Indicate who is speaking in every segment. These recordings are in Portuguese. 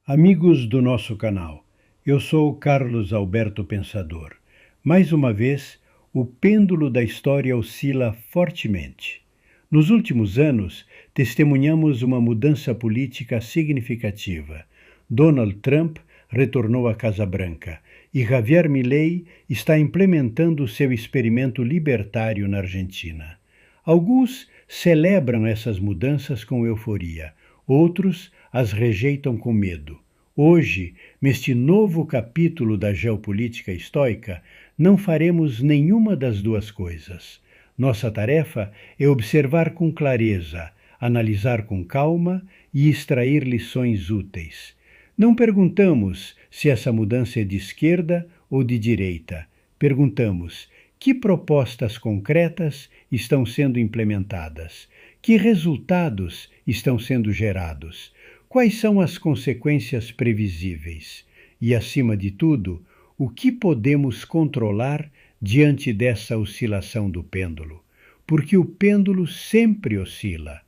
Speaker 1: Amigos do nosso canal, eu sou Carlos Alberto Pensador. Mais uma vez, o pêndulo da história oscila fortemente. Nos últimos anos, testemunhamos uma mudança política significativa. Donald Trump retornou à Casa Branca e Javier Milei está implementando seu experimento libertário na Argentina. Alguns celebram essas mudanças com euforia, outros as rejeitam com medo. Hoje, neste novo capítulo da geopolítica estoica, não faremos nenhuma das duas coisas. Nossa tarefa é observar com clareza, analisar com calma e extrair lições úteis. Não perguntamos se essa mudança é de esquerda ou de direita. Perguntamos: que propostas concretas estão sendo implementadas? Que resultados estão sendo gerados? Quais são as consequências previsíveis? E, acima de tudo, o que podemos controlar diante dessa oscilação do pêndulo? Porque o pêndulo sempre oscila.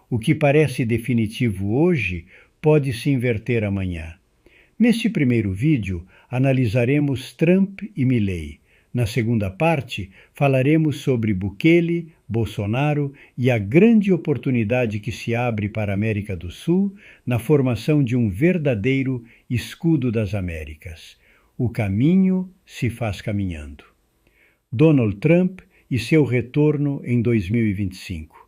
Speaker 1: O que parece definitivo hoje pode se inverter amanhã. Neste primeiro vídeo, analisaremos Trump e Milei. Na segunda parte, falaremos sobre Bukele, Bolsonaro e a grande oportunidade que se abre para a América do Sul na formação de um verdadeiro escudo das Américas. O caminho se faz caminhando. Donald Trump e seu retorno em 2025.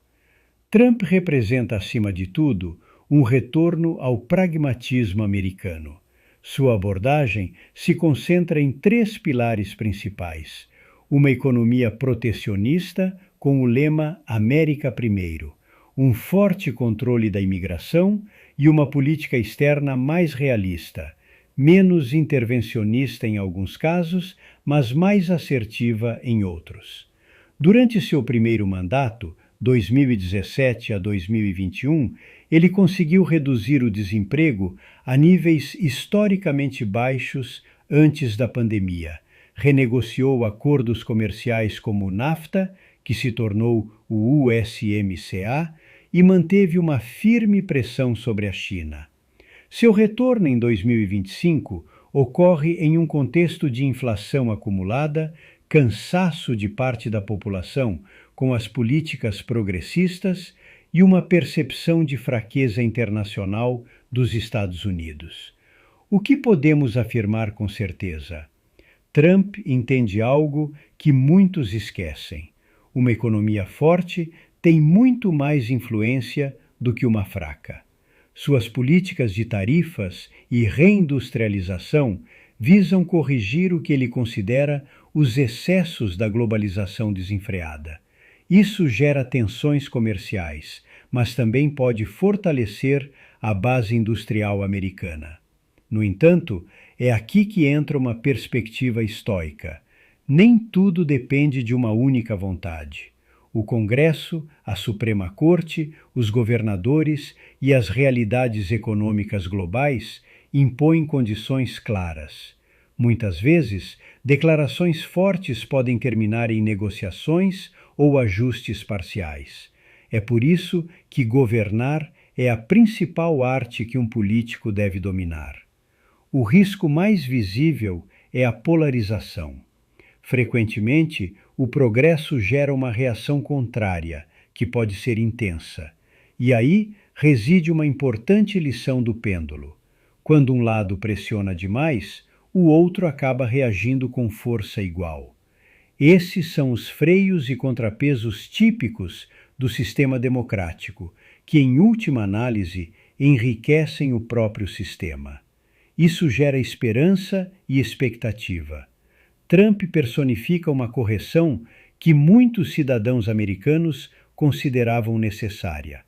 Speaker 1: Trump representa, acima de tudo, um retorno ao pragmatismo americano. Sua abordagem se concentra em três pilares principais: uma economia protecionista com o lema América Primeiro, um forte controle da imigração e uma política externa mais realista, menos intervencionista em alguns casos, mas mais assertiva em outros. Durante seu primeiro mandato, 2017 a 2021, ele conseguiu reduzir o desemprego a níveis historicamente baixos antes da pandemia. Renegociou acordos comerciais como o NAFTA, que se tornou o USMCA, e manteve uma firme pressão sobre a China. Seu retorno em 2025 ocorre em um contexto de inflação acumulada, cansaço de parte da população com as políticas progressistas e uma percepção de fraqueza internacional dos Estados Unidos. O que podemos afirmar com certeza? Trump entende algo que muitos esquecem. Uma economia forte tem muito mais influência do que uma fraca. Suas políticas de tarifas e reindustrialização visam corrigir o que ele considera os excessos da globalização desenfreada. Isso gera tensões comerciais, mas também pode fortalecer a base industrial americana. No entanto, é aqui que entra uma perspectiva estoica. Nem tudo depende de uma única vontade. O Congresso, a Suprema Corte, os governadores e as realidades econômicas globais impõem condições claras. Muitas vezes, declarações fortes podem terminar em negociações ou ajustes parciais. É por isso que governar é a principal arte que um político deve dominar. O risco mais visível é a polarização. Frequentemente, o progresso gera uma reação contrária, que pode ser intensa. E aí reside uma importante lição do pêndulo. Quando um lado pressiona demais, o outro acaba reagindo com força igual. Esses são os freios e contrapesos típicos do sistema democrático, que, em última análise, enriquecem o próprio sistema. Isso gera esperança e expectativa. Trump personifica uma correção que muitos cidadãos americanos consideravam necessária.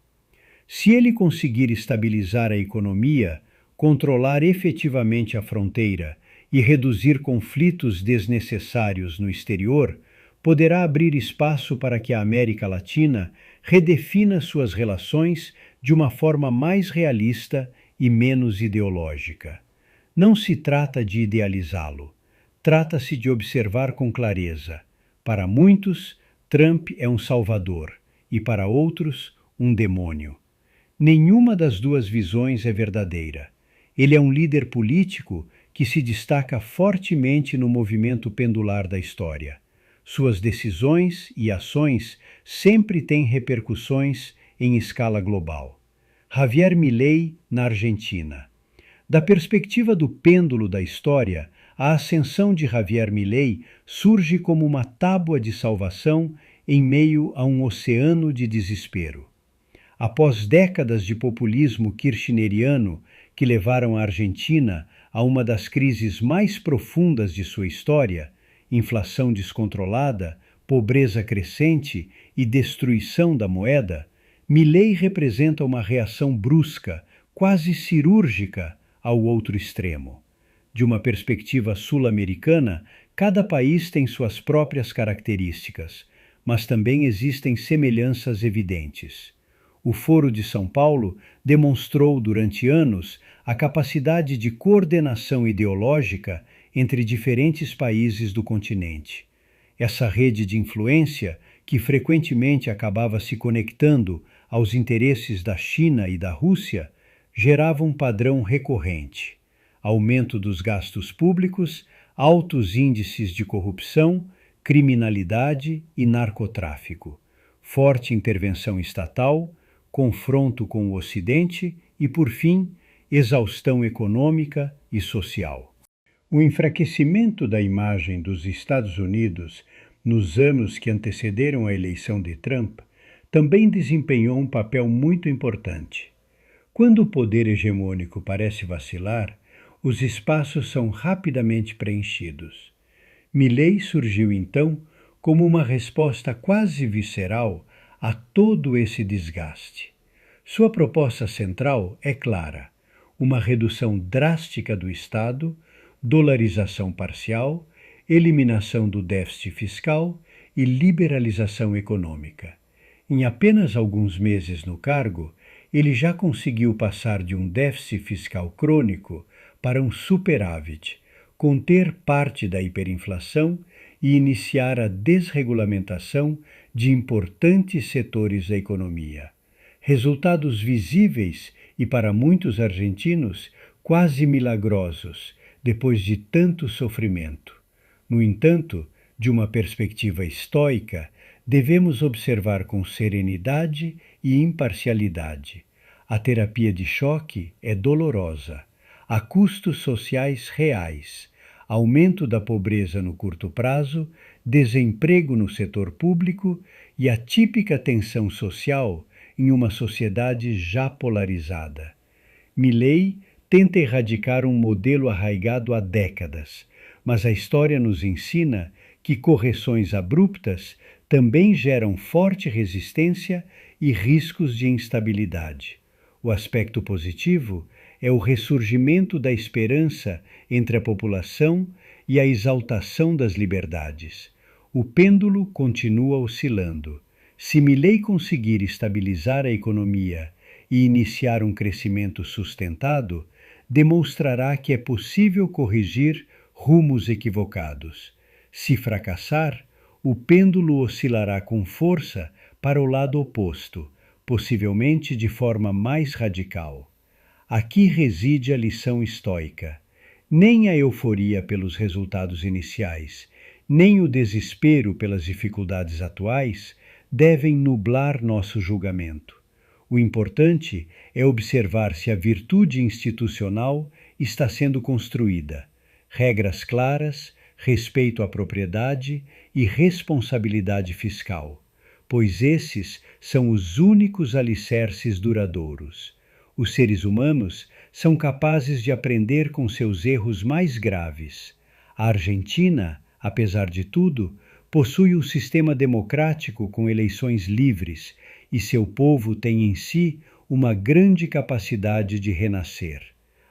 Speaker 1: Se ele conseguir estabilizar a economia, controlar efetivamente a fronteira e reduzir conflitos desnecessários no exterior, poderá abrir espaço para que a América Latina redefina suas relações de uma forma mais realista e menos ideológica. Não se trata de idealizá-lo. Trata-se de observar com clareza. Para muitos, Trump é um salvador e para outros, um demônio. Nenhuma das duas visões é verdadeira. Ele é um líder político que se destaca fortemente no movimento pendular da história. Suas decisões e ações sempre têm repercussões em escala global. Javier Milei, na Argentina. Da perspectiva do pêndulo da história, a ascensão de Javier Milei surge como uma tábua de salvação em meio a um oceano de desespero. Após décadas de populismo kirchneriano que levaram a Argentina a uma das crises mais profundas de sua história, inflação descontrolada, pobreza crescente e destruição da moeda, Milei representa uma reação brusca, quase cirúrgica, ao outro extremo. De uma perspectiva sul-americana, cada país tem suas próprias características, mas também existem semelhanças evidentes. O Foro de São Paulo demonstrou durante anos a capacidade de coordenação ideológica entre diferentes países do continente. Essa rede de influência, que frequentemente acabava se conectando aos interesses da China e da Rússia, gerava um padrão recorrente: aumento dos gastos públicos, altos índices de corrupção, criminalidade e narcotráfico, forte intervenção estatal, confronto com o Ocidente e, por fim, exaustão econômica e social. O enfraquecimento da imagem dos Estados Unidos nos anos que antecederam a eleição de Trump também desempenhou um papel muito importante. Quando o poder hegemônico parece vacilar, os espaços são rapidamente preenchidos. Milei surgiu então como uma resposta quase visceral a todo esse desgaste. Sua proposta central é clara: uma redução drástica do Estado, dolarização parcial, eliminação do déficit fiscal e liberalização econômica. Em apenas alguns meses no cargo, ele já conseguiu passar de um déficit fiscal crônico para um superávit, conter parte da hiperinflação e iniciar a desregulamentação de importantes setores da economia. Resultados visíveis e, para muitos argentinos, quase milagrosos, depois de tanto sofrimento. No entanto, de uma perspectiva estoica, devemos observar com serenidade e imparcialidade. A terapia de choque é dolorosa. Há custos sociais reais, aumento da pobreza no curto prazo, desemprego no setor público e a típica tensão social em uma sociedade já polarizada. Milei tenta erradicar um modelo arraigado há décadas, mas a história nos ensina que correções abruptas também geram forte resistência e riscos de instabilidade. O aspecto positivo é o ressurgimento da esperança entre a população e a exaltação das liberdades. O pêndulo continua oscilando. Se Milei conseguir estabilizar a economia e iniciar um crescimento sustentado, demonstrará que é possível corrigir rumos equivocados. Se fracassar, o pêndulo oscilará com força para o lado oposto, possivelmente de forma mais radical. Aqui reside a lição estoica. Nem a euforia pelos resultados iniciais, nem o desespero pelas dificuldades atuais devem nublar nosso julgamento. O importante é observar se a virtude institucional está sendo construída. Regras claras, respeito à propriedade e responsabilidade fiscal, pois esses são os únicos alicerces duradouros. Os seres humanos são capazes de aprender com seus erros mais graves. A Argentina, apesar de tudo, possui um sistema democrático com eleições livres e seu povo tem em si uma grande capacidade de renascer.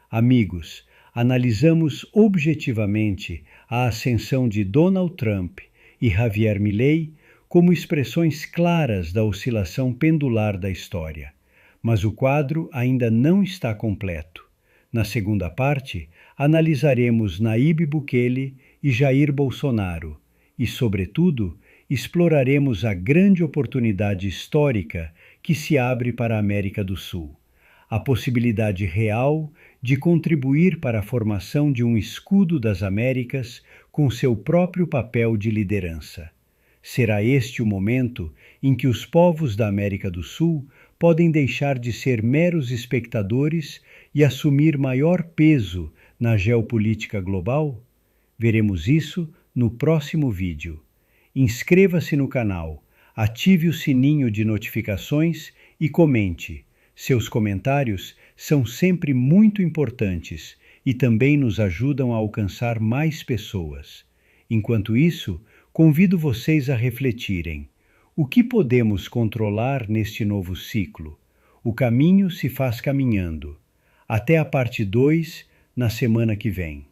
Speaker 1: Amigos, analisamos objetivamente a ascensão de Donald Trump e Javier Milei como expressões claras da oscilação pendular da história. Mas o quadro ainda não está completo. Na segunda parte, analisaremos Nayib Bukele e Jair Bolsonaro e, sobretudo, exploraremos a grande oportunidade histórica que se abre para a América do Sul. A possibilidade real de contribuir para a formação de um escudo das Américas com seu próprio papel de liderança. Será este o momento em que os povos da América do Sul podem deixar de ser meros espectadores e assumir maior peso na geopolítica global? Veremos isso no próximo vídeo. Inscreva-se no canal, ative o sininho de notificações e comente. Seus comentários são sempre muito importantes e também nos ajudam a alcançar mais pessoas. Enquanto isso, convido vocês a refletirem. O que podemos controlar neste novo ciclo? O caminho se faz caminhando. Até a parte 2, na semana que vem.